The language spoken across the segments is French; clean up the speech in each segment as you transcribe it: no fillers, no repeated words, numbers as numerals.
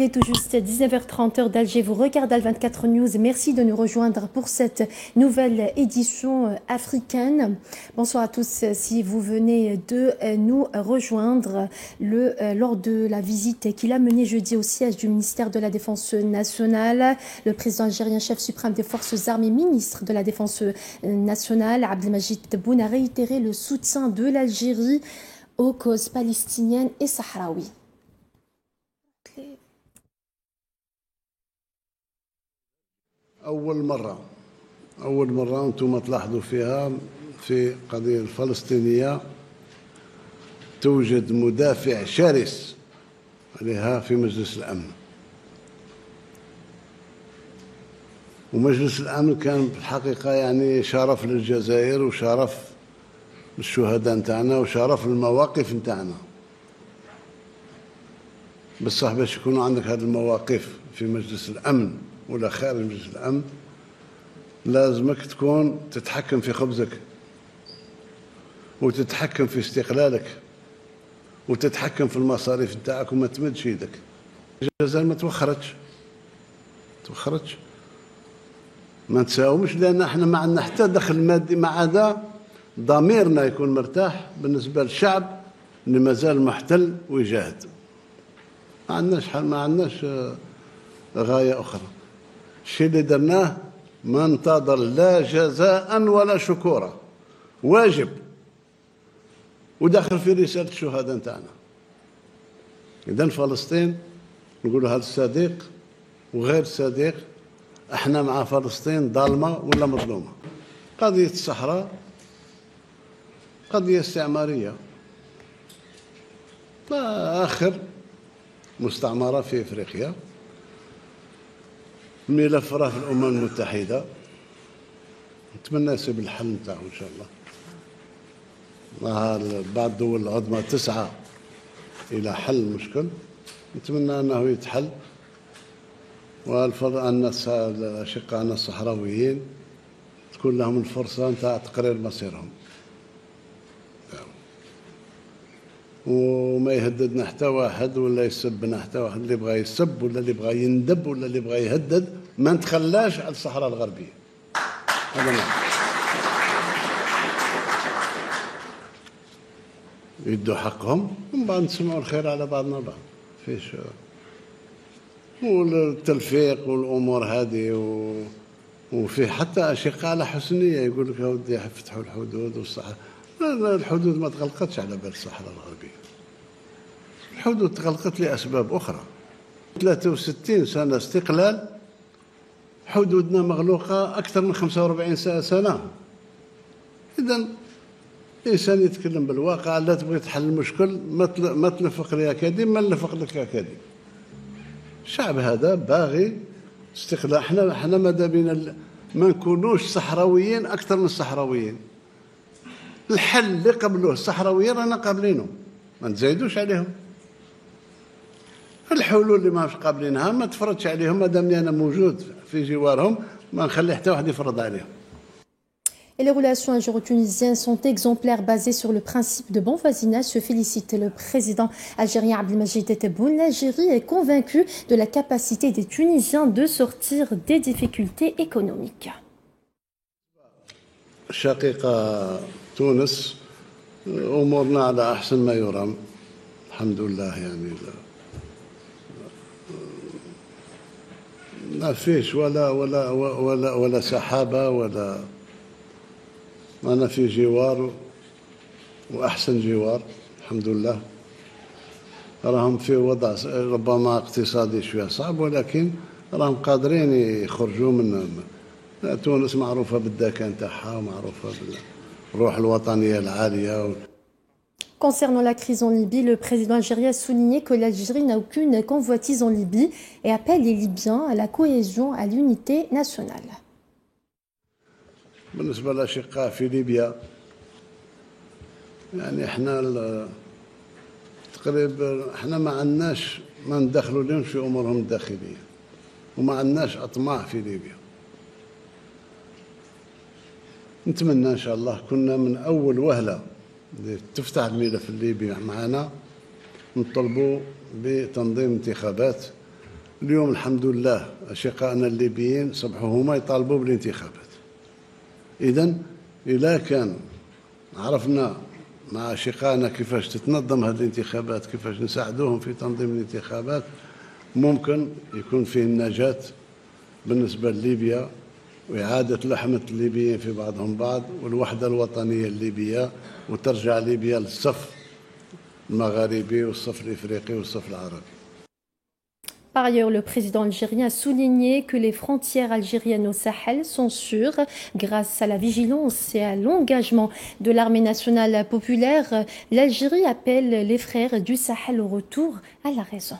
Il est tout juste 19h30 heure d'Alger. Vous regardez Al 24 News. Merci de nous rejoindre pour cette nouvelle édition africaine. Bonsoir à tous. Si vous venez de nous rejoindre lors de la visite qu'il a menée jeudi au siège du ministère de la Défense nationale, le président algérien, chef suprême des forces armées, ministre de la Défense nationale, Abdelmajid Tebboune, a réitéré le soutien de l'Algérie aux causes palestiniennes et sahraouies. أول مرة أنتم تلاحظوا فيها في القضية الفلسطينية توجد مدافع شرس عليها في مجلس الأمن. ومجلس الأمن كان في الحقيقة يعني شرف للجزائر وشرف للشهداء نتاعنا وشرف للمواقف نتاعنا. بصح باش يكونوا عندك هذه المواقف في مجلس الأمن ولا خارج مجلس الأمن لازمك تكون تتحكم في خبزك وتتحكم في استقلالك وتتحكم في المصاريف نتاعك وما تمدش يدك. الجزائر ما توخرتش ما نساومش، لأن احنا ما عندنا حتى دخل مادي، ما عدا ضميرنا يكون مرتاح بالنسبة للشعب اللي مازال محتل ويجاهد. ما عندناش غاية أخرى. الشيء اللي درناه ما ننتظر لا جزاء ولا شكورا، واجب وداخل في رسالة الشهداء نتاعنا. إذن فلسطين نقول هذا الصديق وغير صديق، احنا مع فلسطين ظالمة ولا مظلومة. قضية الصحراء قضية استعمارية، آخر مستعمرة في إفريقيا. الملف راه في الأمم المتحدة، نتمنى يصيب الحل نتاعو إن شاء الله. بعض الدول العظمى تسعى إلى حل المشكل، نتمنى أنه يتحل، أن أشقائنا الصحراويين تكون لهم الفرصة نتاع تقرير مصيرهم، وما يهددنا حتى واحد ولا يسبنا حتى واحد. اللي بغى يسب ولا اللي بغى يندب ولا اللي بغى يهدد ما نتخلاش على الصحراء الغربية. هذا نعم. يدوا حقهم ومن بعد نسمعوا الخير على بعضنا بعض. فيش والتلفيق والأمور هذه وفي حتى أشقاء على حسنية يقول لك ودي فتحوا الحدود والصحراء. الحدود ما تغلقتش على بال الصحراء الغربية، الحدود تغلقت لأسباب أخرى. 63 سنة استقلال، حدودنا مغلوقة أكثر من 45 سنة. إذن الإنسان يتكلم بالواقع، لا تبغي تحل المشكل ما تلفق لي أكاديم، ما نلفق لك أكاديم. الشعب هذا باغي استقلال. احنا ماذا بينا ما نكونوش صحراويين أكثر من الصحراويين. الحل اللي قبلوه الصحراويين رانا قابلينه، ما نزايدوش عليهم. الحلول اللي ما قابلينها ما تفرضش عليهم، مادام انا موجود في جوارهم ما نخلي حتى واحد يفرض عليهم. Et les relations algéro-tunisiennes sont exemplaires, basées sur le principe de bon voisinage, se félicite le président algérien Abdelmajid Tebboune. L'Algérie est convaincue de la capacité des Tunisiens de sortir des difficultés économiques. شقيقة تونس أمورنا على أحسن ما يرام الحمد لله. يعني ما فيش ولا سحابة ولا. أنا في جوار وأحسن جوار الحمد لله. راهم في وضع ربما اقتصادي شوية صعب، ولكن راهم قادرين يخرجوا من. تونس معروفة بالذكاء نتاعها ومعروفة بالروح الوطنية العالية. Concernant la crise en Libye, le président algérien a souligné que l'Algérie n'a aucune convoitise en Libye et appelle les Libyens à la cohésion, à l'unité nationale. بالنسبة للأشقاء في ليبيا، يعني احنا تقريبا احنا ما ندخلوا لهم في أمورهم الداخلية، وما عندناش أطماع في ليبيا. نتمنى إن شاء الله كنا من أول وهلة تفتح الملف الليبي معنا نطلبوا بتنظيم انتخابات اليوم الحمد لله أشقائنا الليبيين صبحوا هما يطالبوا بالانتخابات. إذن إذا كان عرفنا مع أشقائنا كيفاش تتنظم هذه الانتخابات، كيفاش نساعدوهم في تنظيم الانتخابات، ممكن يكون فيه النجاة بالنسبة لليبيا وإعادة لحمة الليبيين في بعضهم بعض والوحدة الوطنية الليبية، وترجع ليبيا للصف المغاربي والصف الإفريقي والصف العربي. Par ailleurs, le président algérien a souligné que les frontières algériennes au Sahel sont sûres grâce à la vigilance et à l'engagement de l'armée nationale populaire. L'Algérie appelle les frères du Sahel au retour à la raison.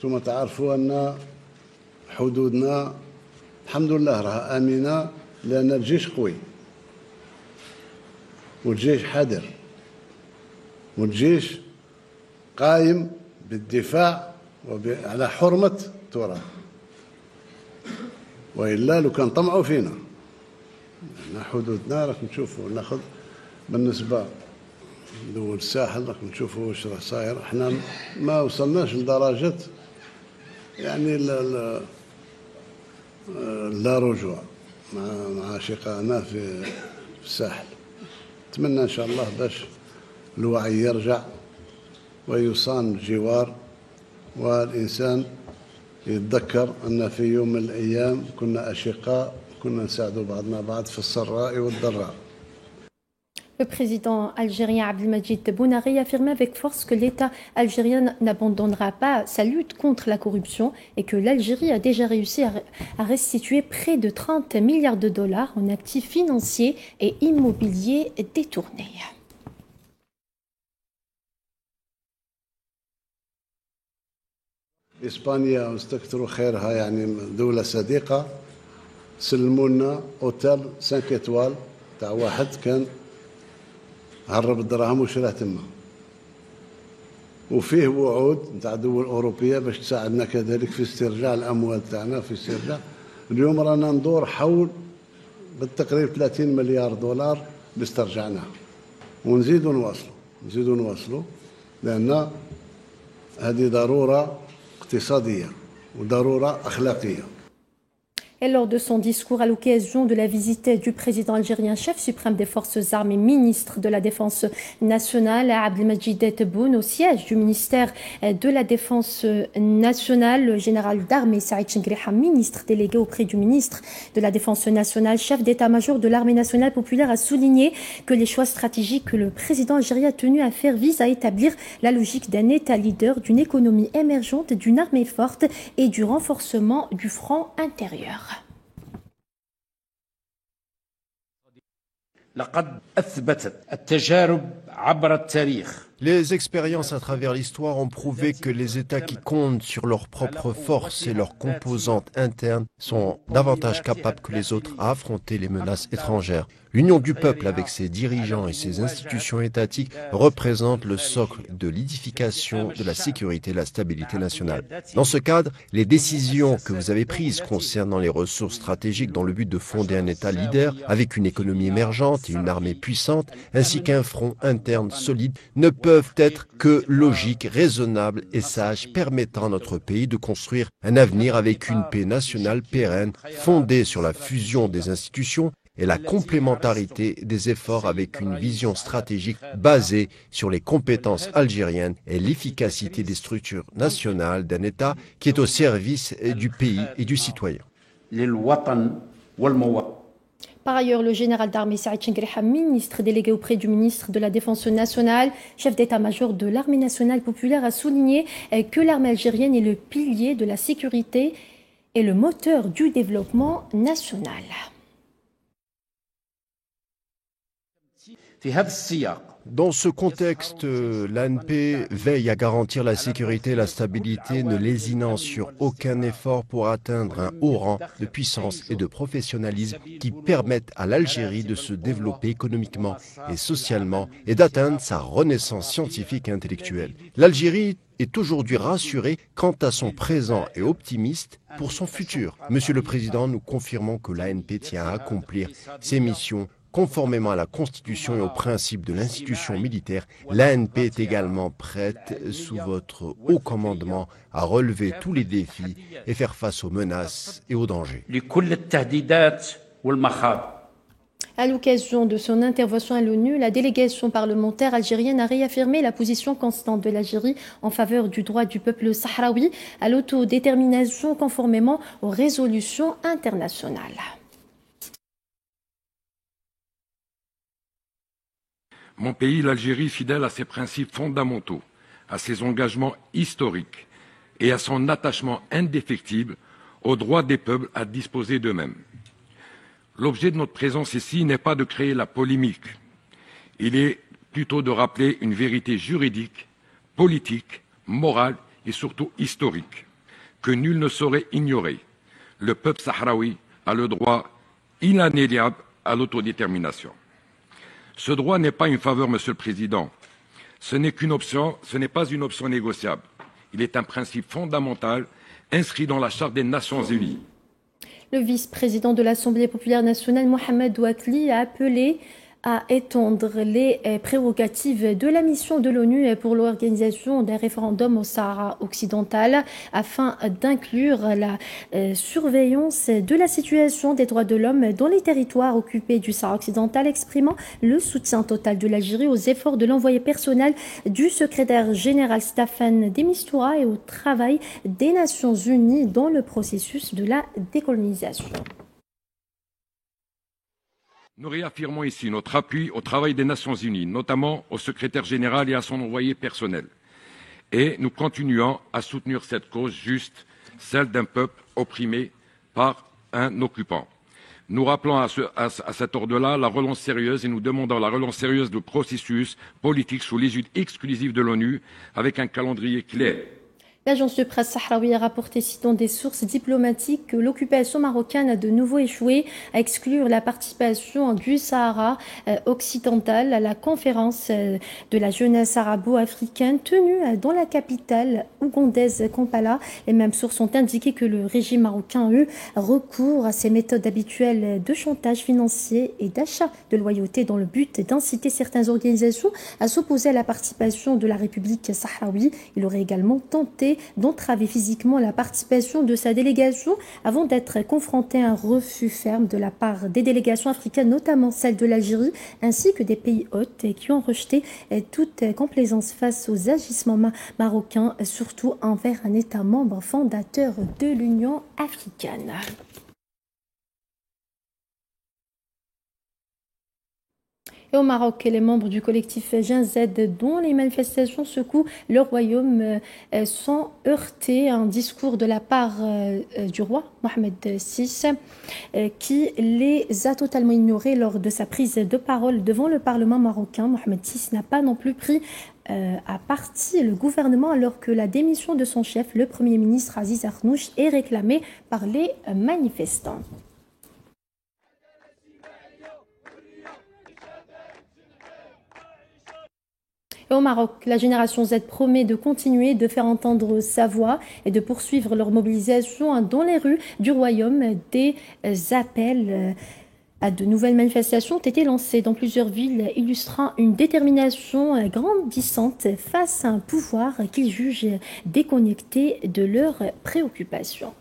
ثم تعرفوا أن حدودنا الحمد لله راها آمنة لأن الجيش قوي والجيش حذر والجيش قائم بالدفاع على حرمة تراب، وإلا لو كان طمعوا فينا حدودنا راكم تشوفوا. ناخذ بالنسبة لدول الساحل راكم تشوفوا واش راه صاير. احنا ما وصلناش لدرجة يعني لا رجوع مع شقائنا في الساحل. نتمنى إن شاء الله باش الوعي يرجع ويصان الجوار، والإنسان يتذكر أن في يوم من الأيام كنا أشقاء، كنا نساعدوا بعضنا بعض في السراء والضراء. Le président algérien Abdelmadjid Tebboune a réaffirmé avec force que l'État algérien n'abandonnera pas sa lutte contre la corruption et que l'Algérie a déjà réussi à restituer près de 30 milliards de dollars en actifs financiers et immobiliers détournés. إسبانيا واستكثروا خيرها يعني دولة صديقة، سلموا لنا أوتيل 5 إتوال تاع واحد كان هرب الدراهم وشراه تما، وفيه وعود نتاع دول أوروبية باش تساعدنا كذلك في استرجاع الأموال تاعنا في استرجاع. اليوم رانا ندور حول بالتقريب 30 مليار دولار باسترجعناها، ونزيدوا نواصلوا لأن هذه ضرورة اقتصادية وضرورة أخلاقية. Et lors de son discours à l'occasion de la visite du président algérien, chef suprême des forces armées, ministre de la Défense nationale, Abdelmadjid Tebboune, au siège du ministère de la Défense nationale, le général d'armée Saïd Chengriha, ministre délégué auprès du ministre de la Défense nationale, chef d'état-major de l'armée nationale populaire, a souligné que les choix stratégiques que le président algérien a tenu à faire visent à établir la logique d'un État leader, d'une économie émergente, d'une armée forte et du renforcement du front intérieur. Les expériences à travers l'histoire ont prouvé que les États qui comptent sur leurs propres forces et leurs composantes internes sont davantage capables que les autres à affronter les menaces étrangères. L'union du peuple avec ses dirigeants et ses institutions étatiques représente le socle de l'édification de la sécurité et la stabilité nationale. Dans ce cadre, les décisions que vous avez prises concernant les ressources stratégiques dans le but de fonder un État leader avec une économie émergente et une armée puissante, ainsi qu'un front interne solide, ne peuvent être que logiques, raisonnables et sages, permettant à notre pays de construire un avenir avec une paix nationale pérenne, fondée sur la fusion des institutions et la complémentarité des efforts avec une vision stratégique basée sur les compétences algériennes et l'efficacité des structures nationales d'un État qui est au service du pays et du citoyen. Par ailleurs, le général d'armée Saïd Chengriha, ministre délégué auprès du ministre de la Défense nationale, chef d'état-major de l'armée nationale populaire, a souligné que l'armée algérienne est le pilier de la sécurité et le moteur du développement national. Dans ce contexte, l'ANP veille à garantir la sécurité et la stabilité, ne lésinant sur aucun effort pour atteindre un haut rang de puissance et de professionnalisme qui permettent à l'Algérie de se développer économiquement et socialement et d'atteindre sa renaissance scientifique et intellectuelle. L'Algérie est aujourd'hui rassurée quant à son présent et optimiste pour son futur. Monsieur le Président, nous confirmons que l'ANP tient à accomplir ses missions Conformément à la Constitution et aux principes de l'institution militaire, l'ANP est également prête, sous votre haut commandement, à relever tous les défis et faire face aux menaces et aux dangers. À l'occasion de son intervention à l'ONU, la délégation parlementaire algérienne a réaffirmé la position constante de l'Algérie en faveur du droit du peuple sahraoui à l'autodétermination conformément aux résolutions internationales. Mon pays, l'Algérie, fidèle à ses principes fondamentaux, à ses engagements historiques et à son attachement indéfectible au droit des peuples à disposer d'eux-mêmes. L'objet de notre présence ici n'est pas de créer la polémique. Il est plutôt de rappeler une vérité juridique, politique, morale et surtout historique, que nul ne saurait ignorer. Le peuple sahraoui a le droit inaliénable à l'autodétermination. Ce droit n'est pas une faveur, Monsieur le Président. Ce n'est qu'une option, ce n'est pas une option négociable. Il est un principe fondamental inscrit dans la Charte des Nations Unies. Le vice-président de l'Assemblée populaire nationale, Mohamed Ouatli, a appelé à étendre les prérogatives de la mission de l'ONU pour l'organisation d'un référendum au Sahara occidental afin d'inclure la surveillance de la situation des droits de l'homme dans les territoires occupés du Sahara occidental, exprimant le soutien total de l'Algérie aux efforts de l'envoyé personnel du secrétaire général Staffan de Mistura et au travail des Nations Unies dans le processus de la décolonisation. Nous réaffirmons ici notre appui au travail des Nations Unies, notamment au secrétaire général et à son envoyé personnel. Et nous continuons à soutenir cette cause juste, celle d'un peuple opprimé par un occupant. Nous rappelons à cet ordre-là la relance sérieuse et nous demandons la relance sérieuse du processus politique sous l'égide exclusive de l'ONU avec un calendrier clair. L'agence de presse sahraoui a rapporté, citant des sources diplomatiques, que l'occupation marocaine a de nouveau échoué à exclure la participation du Sahara occidental à la conférence de la jeunesse arabo-africaine tenue dans la capitale ougandaise Kampala. Les mêmes sources ont indiqué que le régime marocain a eu recours à ses méthodes habituelles de chantage financier et d'achat de loyauté dans le but d'inciter certaines organisations à s'opposer à la participation de la République sahraoui. Il aurait également tenté d'entraver physiquement la participation de sa délégation avant d'être confronté à un refus ferme de la part des délégations africaines, notamment celle de l'Algérie, ainsi que des pays hôtes qui ont rejeté toute complaisance face aux agissements marocains, surtout envers un État membre fondateur de l'Union africaine. Et au Maroc, les membres du collectif Gen Z, dont les manifestations secouent le royaume, sont heurtés à un discours de la part du roi Mohamed VI qui les a totalement ignorés lors de sa prise de parole devant le Parlement marocain. Mohamed VI n'a pas non plus pris à partie le gouvernement alors que la démission de son chef, le Premier ministre Aziz Arnouch, est réclamée par les manifestants. Et au Maroc, la génération Z promet de continuer de faire entendre sa voix et de poursuivre leur mobilisation dans les rues du royaume. Des appels à de nouvelles manifestations ont été lancés dans plusieurs villes, illustrant une détermination grandissante face à un pouvoir qu'ils jugent déconnecté de leurs préoccupations.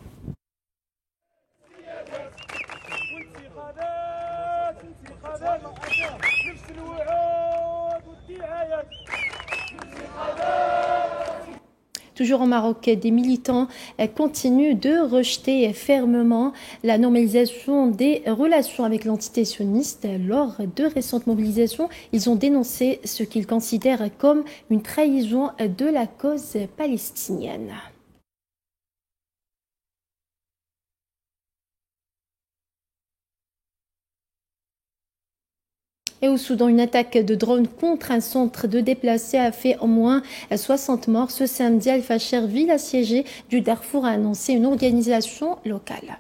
Toujours au Maroc, des militants continuent de rejeter fermement la normalisation des relations avec l'entité sioniste. Lors de récentes mobilisations, ils ont dénoncé ce qu'ils considèrent comme une trahison de la cause palestinienne. Et au Soudan, une attaque de drone contre un centre de déplacés a fait au moins 60 morts. Ce samedi, Al-Fasher, ville assiégée du Darfour, a annoncé une organisation locale.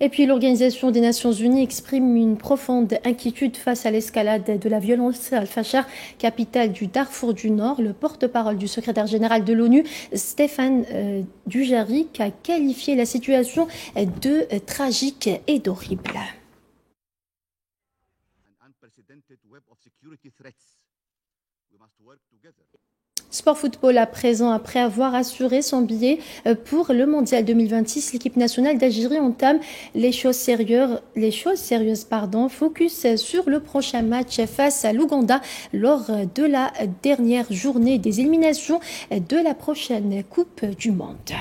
Et puis l'Organisation des Nations Unies exprime une profonde inquiétude face à l'escalade de la violence à Al-Fashar, capitale du Darfour du Nord. Le porte-parole du secrétaire général de l'ONU, Stéphane Dujarric, a qualifié la situation de tragique et d'horrible. Sport football à présent, après avoir assuré son billet pour le mondial 2026, l'équipe nationale d'Algérie entame les choses sérieuses, focus sur le prochain match face à l'Ouganda lors de la dernière journée des éliminations de la prochaine Coupe du Monde.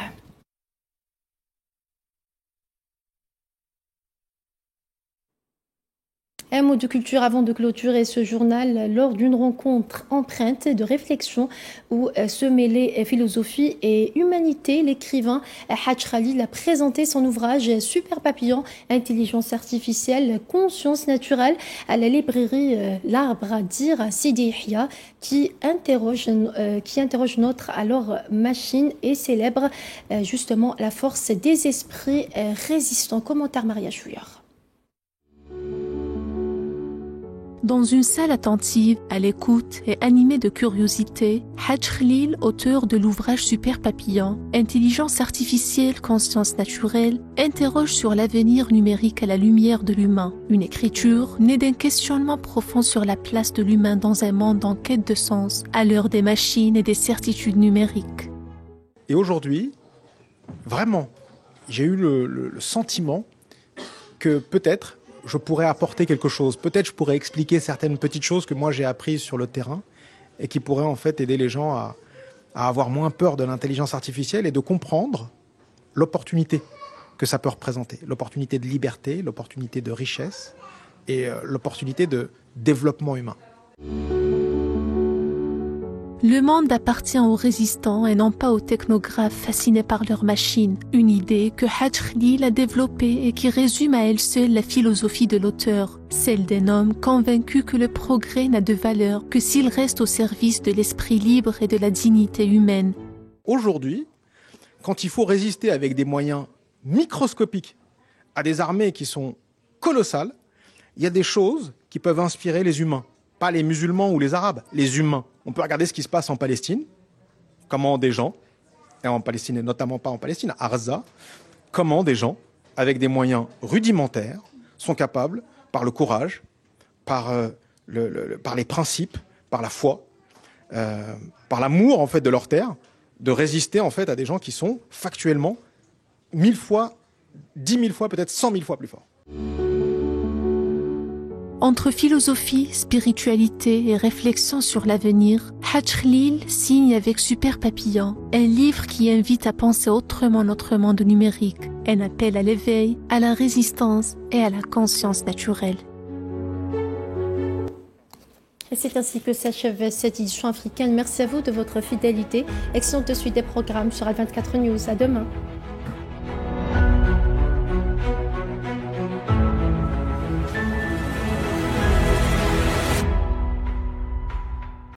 Un mot de culture avant de clôturer ce journal. Lors d'une rencontre empreinte de réflexion où se mêlaient philosophie et humanité, l'écrivain Hadj Khalil a présenté son ouvrage Super Papillon, intelligence artificielle, conscience naturelle à la librairie L'Arbre à dire à Sidi Ihya qui interroge notre alors machine et célèbre justement la force des esprits résistants. Commentaire Maria Chouillard. Dans une salle attentive, à l'écoute et animée de curiosité, Hadj Khalil, auteur de l'ouvrage Super Papillon, intelligence artificielle, conscience naturelle, interroge sur l'avenir numérique à la lumière de l'humain. Une écriture née d'un questionnement profond sur la place de l'humain dans un monde en quête de sens, à l'heure des machines et des certitudes numériques. Et aujourd'hui, vraiment, j'ai eu le sentiment que peut-être je pourrais apporter quelque chose. Peut-être je pourrais expliquer certaines petites choses que moi j'ai apprises sur le terrain et qui pourraient en fait aider les gens à avoir moins peur de l'intelligence artificielle et de comprendre l'opportunité que ça peut représenter. L'opportunité de liberté, l'opportunité de richesse et l'opportunité de développement humain. Le monde appartient aux résistants et non pas aux technographes fascinés par leurs machines. Une idée que Hadj Khalil a développée et qui résume à elle seule la philosophie de l'auteur, celle d'un homme convaincu que le progrès n'a de valeur que s'il reste au service de l'esprit libre et de la dignité humaine. Aujourd'hui, quand il faut résister avec des moyens microscopiques à des armées qui sont colossales, il y a des choses qui peuvent inspirer les humains. Pas les musulmans ou les arabes, les humains. On peut regarder ce qui se passe en Palestine, comment des gens, et en Palestine et notamment pas en Palestine, à Gaza, comment des gens, avec des moyens rudimentaires, sont capables, par le courage, par les principes, par la foi, par l'amour en fait de leur terre, de résister en fait à des gens qui sont factuellement 1000 fois, 10 000 fois, peut-être 100 000 fois plus forts. Entre philosophie, spiritualité et réflexion sur l'avenir, Hadj Khalil signe avec Super Papillon, un livre qui invite à penser autrement notre monde numérique, un appel à l'éveil, à la résistance et à la conscience naturelle. Et c'est ainsi que s'achève cette édition africaine. Merci à vous de votre fidélité. Excellente suite des programmes sur Al24 News. À demain.